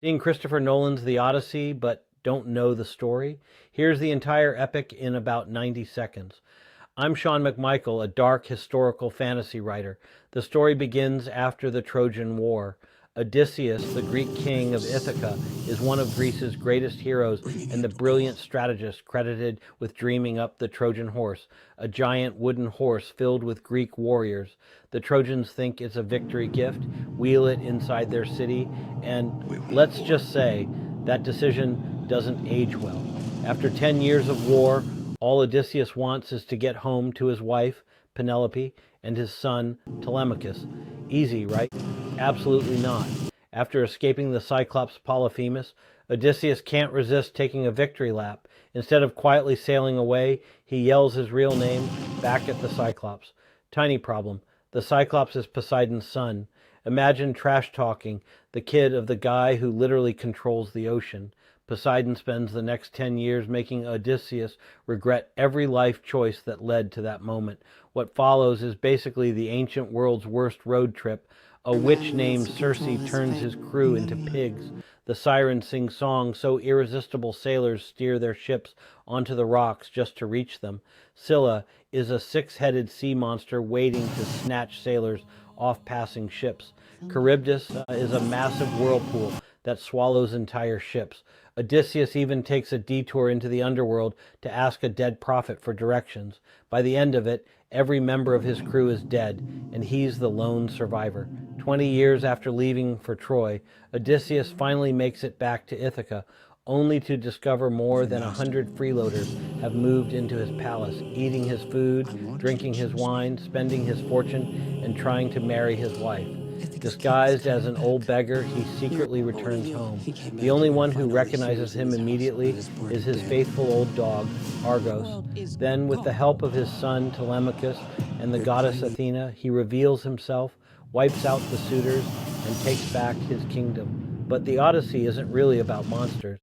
Seeing Christopher Nolan's The Odyssey but don't know the story? Here's the entire epic in about 90 seconds. I'm Sean McMichael, a dark historical fantasy writer. The story begins after the Trojan War. Odysseus, the Greek king of Ithaca, is one of Greece's greatest heroes and the brilliant strategist credited with dreaming up the Trojan horse, a giant wooden horse filled with Greek warriors. The Trojans think it's a victory gift, wheel it inside their city, and let's just say that decision doesn't age well. After 10 years of war, all Odysseus wants is to get home to his wife, Penelope, and his son, Telemachus. Easy, right? Absolutely not. After escaping the Cyclops Polyphemus, Odysseus can't resist taking a victory lap. Instead of quietly sailing away, he yells his real name back at the Cyclops. Tiny problem. The Cyclops is Poseidon's son. Imagine trash talking the kid of the guy who literally controls the ocean. Poseidon spends the next 10 years making Odysseus regret every life choice that led to that moment. What follows is basically the ancient world's worst road trip. A witch named Circe turns his crew into pigs. The sirens sing songs so irresistible sailors steer their ships onto the rocks just to reach them. Scylla is a six-headed sea monster waiting to snatch sailors off passing ships. Charybdis is a massive whirlpool that swallows entire ships. Odysseus even takes a detour into the underworld to ask a dead prophet for directions. By the end of it, every member of his crew is dead, and he's the lone survivor. 20 years after leaving for Troy, Odysseus finally makes it back to Ithaca, only to discover more than 100 freeloaders have moved into his palace, eating his food, drinking his wine, spending his fortune, and trying to marry his wife. Disguised as an old beggar, he secretly returns home. The only one who recognizes him immediately is his faithful old dog, Argos. Then, with the help of his son Telemachus and the goddess Athena, he reveals himself, wipes out the suitors, and takes back his kingdom. But the Odyssey isn't really about monsters.